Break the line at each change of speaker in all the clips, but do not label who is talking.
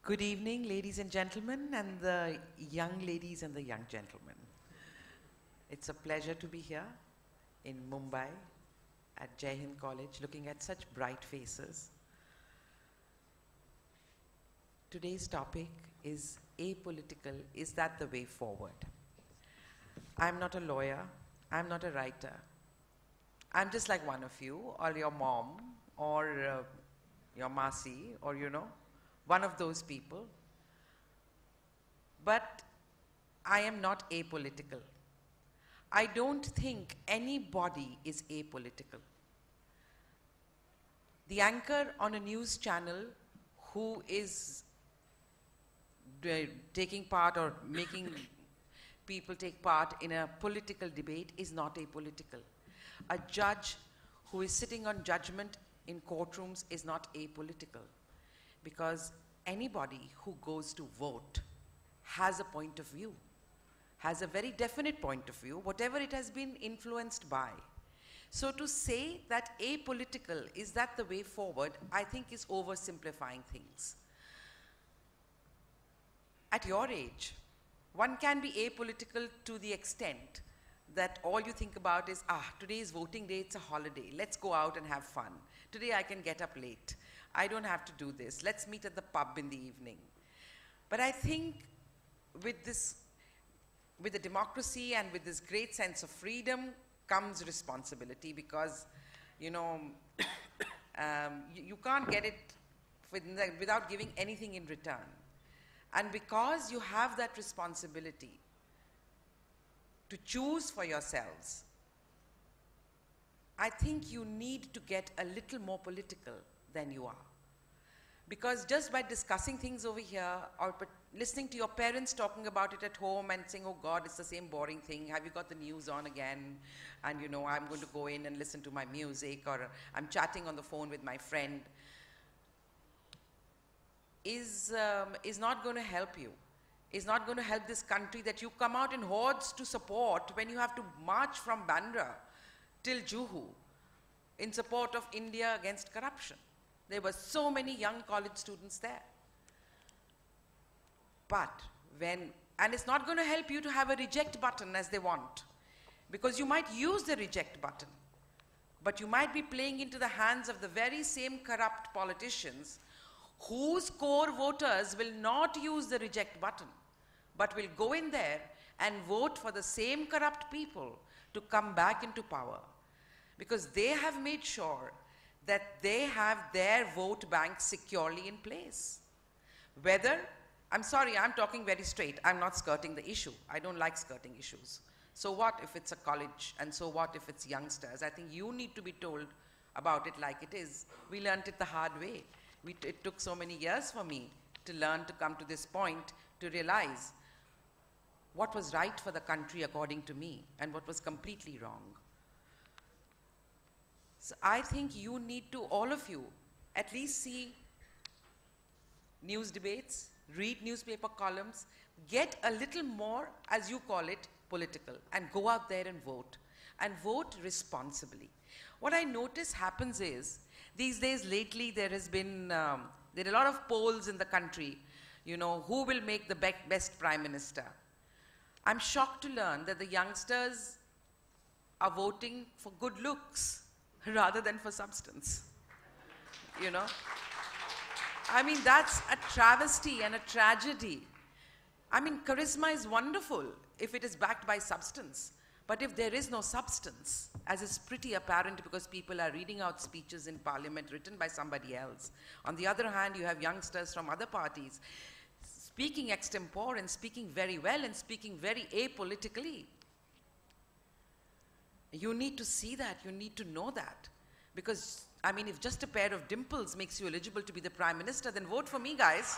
Good evening, ladies and gentlemen, and the young ladies and the young gentlemen. It's a pleasure to be here in Mumbai at Jai Hind College, looking at such bright faces. Today's topic is apolitical. Is that the way forward? I'm not a lawyer. I'm not a writer. I'm just like one of you, or your mom, or your Masi, or one of those people. But I am not apolitical. I don't think anybody is apolitical. The anchor on a news channel who is taking part or making people take part in a political debate is not apolitical. A judge who is sitting on judgment in courtrooms is not apolitical, because anybody who goes to vote has a point of view, has a very definite point of view, whatever it has been influenced by. So to say that apolitical is that the way forward, I think is oversimplifying things. At your age, one can be apolitical to the extent that all you think about is, today is voting day, it's a holiday, let's go out and have fun. Today I can get up late. I don't have to do this. Let's meet at the pub in the evening. But I think with the democracy and with this great sense of freedom comes responsibility, because, you can't get it without giving anything in return. And because you have that responsibility to choose for yourselves, I think you need to get a little more political than you are. Because just by discussing things over here, or listening to your parents talking about it at home and saying, oh God, it's the same boring thing, have you got the news on again? And I'm going to go in and listen to my music, or I'm chatting on the phone with my friend, is not going to help you. Is not going to help this country that you come out in hordes to support when you have to march from Bandra till Juhu in support of India against corruption. There were so many young college students there. And it's not going to help you to have a reject button as they want, because you might use the reject button, but you might be playing into the hands of the very same corrupt politicians whose core voters will not use the reject button, but will go in there and vote for the same corrupt people to come back into power, because they have made sure that they have their vote bank securely in place. I'm sorry, I'm talking very straight. I'm not skirting the issue. I don't like skirting issues. So what if it's a college, and so what if it's youngsters? I think you need to be told about it like it is. We learned it the hard way. It took so many years for me to learn to come to this point, to realize what was right for the country according to me and what was completely wrong. So I think you need to, all of you, at least see news debates, read newspaper columns, get a little more, as you call it, political, and go out there and vote responsibly. What I notice happens is, these days lately there has been, there are a lot of polls in the country, who will make the best prime minister. I'm shocked to learn that the youngsters are voting for good looks rather than for substance. I mean, that's a travesty and a tragedy. I mean, charisma is wonderful if it is backed by substance. But if there is no substance, as is pretty apparent because people are reading out speeches in parliament written by somebody else. On the other hand, you have youngsters from other parties speaking extempore and speaking very well and speaking very apolitically. You need to see that, you need to know that. Because, I mean, if just a pair of dimples makes you eligible to be the prime minister, then vote for me, guys.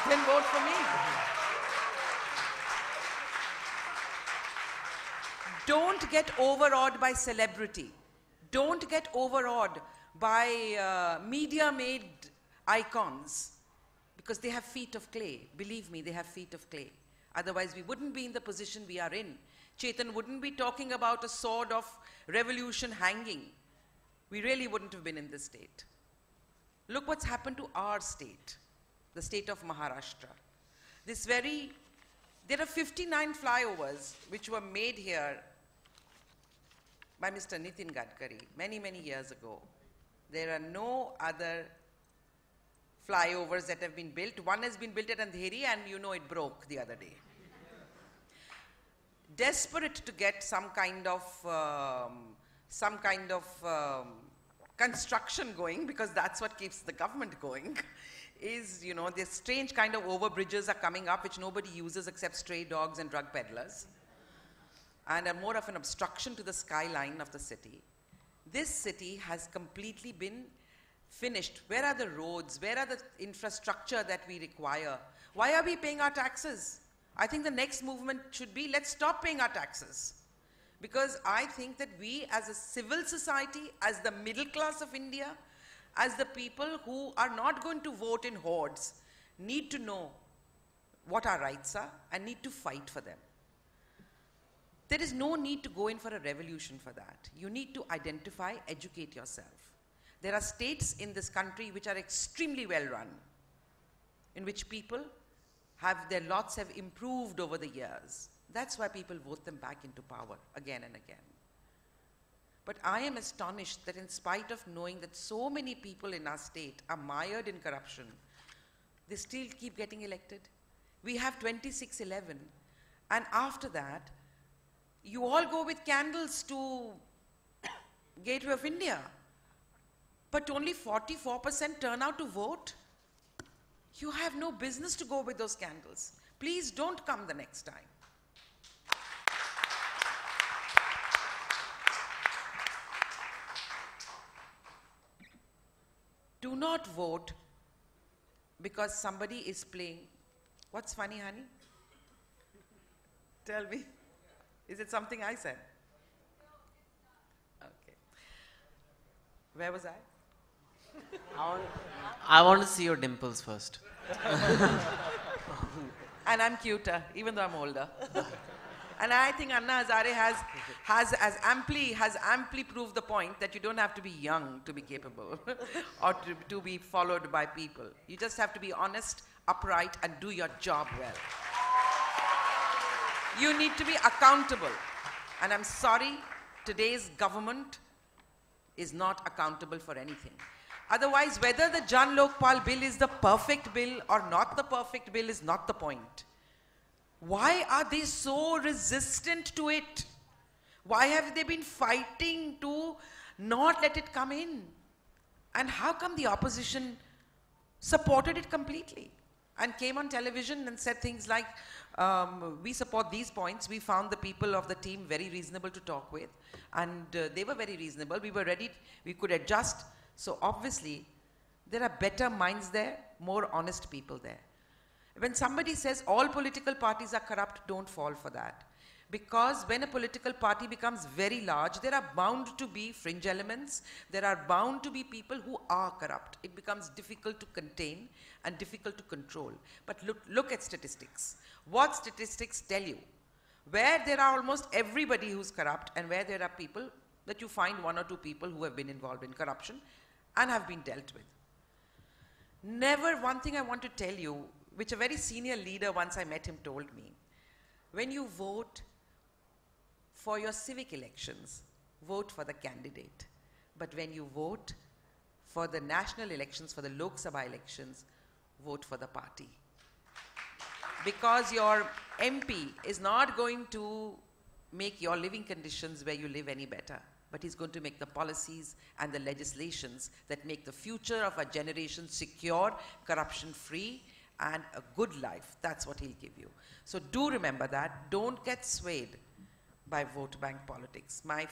Then vote for me. Don't get overawed by celebrity. Don't get overawed by media-made icons, because they have feet of clay. Believe me, they have feet of clay. Otherwise, we wouldn't be in the position we are in. Chetan wouldn't be talking about a sword of revolution hanging. We really wouldn't have been in this state. Look what's happened to our state. the state of Maharashtra. There are 59 flyovers which were made here by Mr. Nitin Gadkari many, many years ago. There are no other flyovers that have been built. One has been built at Andheri, and you know it broke the other day. Desperate to get some kind of construction going, because that's what keeps the government going, is, you know, this strange kind of overbridges are coming up which nobody uses except stray dogs and drug peddlers, and are more of an obstruction to the skyline of the city. This city has completely been finished. Where are the roads? Where are the infrastructure that we require? Why are we paying our taxes? I think the next movement should be, let's stop paying our taxes. Because I think that we as a civil society, as the middle class of India, as the people who are not going to vote in hordes, need to know what our rights are and need to fight for them. There is no need to go in for a revolution for that. You need to identify, educate yourself. There are states in this country which are extremely well run, in which people their lots have improved over the years. That's why people vote them back into power again and again. But I am astonished that in spite of knowing that so many people in our state are mired in corruption, they still keep getting elected. We have 2611, and after that, you all go with candles to Gateway of India, but only 44% turn out to vote. You have no business to go with those candles. Please don't come the next time. Do not vote because somebody is playing. What's funny, honey? Tell me. Is it something I said? Okay. Where was I?
I want to see your dimples first.
And I'm cuter, even though I'm older. And I think Anna Hazare has amply proved the point that you don't have to be young to be capable or to be followed by people. You just have to be honest, upright, and do your job well. You need to be accountable. And I'm sorry, today's government is not accountable for anything. Otherwise, whether the Jan Lokpal bill is the perfect bill or not the perfect bill is not the point. Why are they so resistant to it? Why have they been fighting to not let it come in? And how come the opposition supported it completely and came on television and said things like, we support these points. We found the people of the team very reasonable to talk with, and they were very reasonable. We were ready, we could adjust. So obviously, there are better minds there, more honest people there. When somebody says all political parties are corrupt, don't fall for that. Because when a political party becomes very large, there are bound to be fringe elements. There are bound to be people who are corrupt. It becomes difficult to contain and difficult to control. But look at statistics. What statistics tell you? Where there are almost everybody who's corrupt, and where there are people that you find one or two people who have been involved in corruption and have been dealt with. Never, one thing I want to tell you, which a very senior leader once I met him told me, when you vote for your civic elections, vote for the candidate. But when you vote for the national elections, for the Lok Sabha elections, vote for the party. Because your MP is not going to make your living conditions where you live any better, but he's going to make the policies and the legislations that make the future of our generation secure, corruption-free, and a good life. That's what he'll give you. So do remember that. Don't get swayed by vote bank politics. My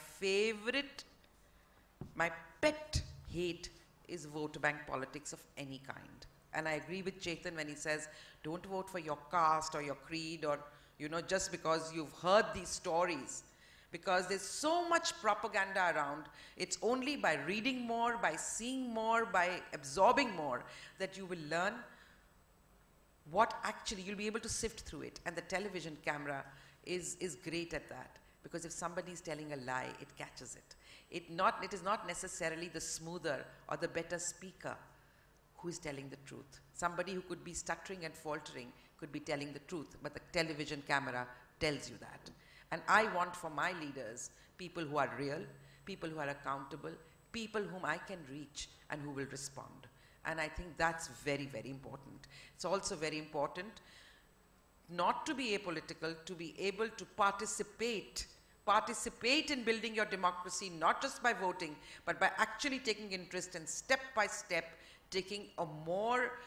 pet hate is vote bank politics of any kind. And I agree with Chetan when he says, don't vote for your caste or your creed or, you know, just because you've heard these stories. Because there's so much propaganda around. It's only by reading more, by seeing more, by absorbing more that you will learn what actually, you'll be able to sift through it. And the television camera is great at that. Because if somebody is telling a lie, it catches it. It is not necessarily the smoother or the better speaker who is telling the truth. Somebody who could be stuttering and faltering could be telling the truth, but the television camera tells you that. And I want for my leaders people who are real, people who are accountable, people whom I can reach and who will respond. And I think that's very, very important. It's also very important not to be apolitical, to be able to participate in building your democracy, not just by voting, but by actually taking interest and step by step taking a more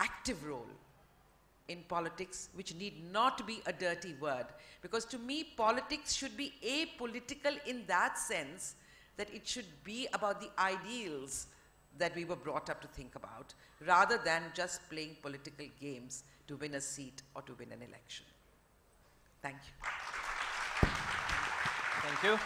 active role in politics, which need not be a dirty word. Because to me, politics should be apolitical in that sense that it should be about the ideals that we were brought up to think about, rather than just playing political games to win a seat or to win an election. Thank you.
Thank you.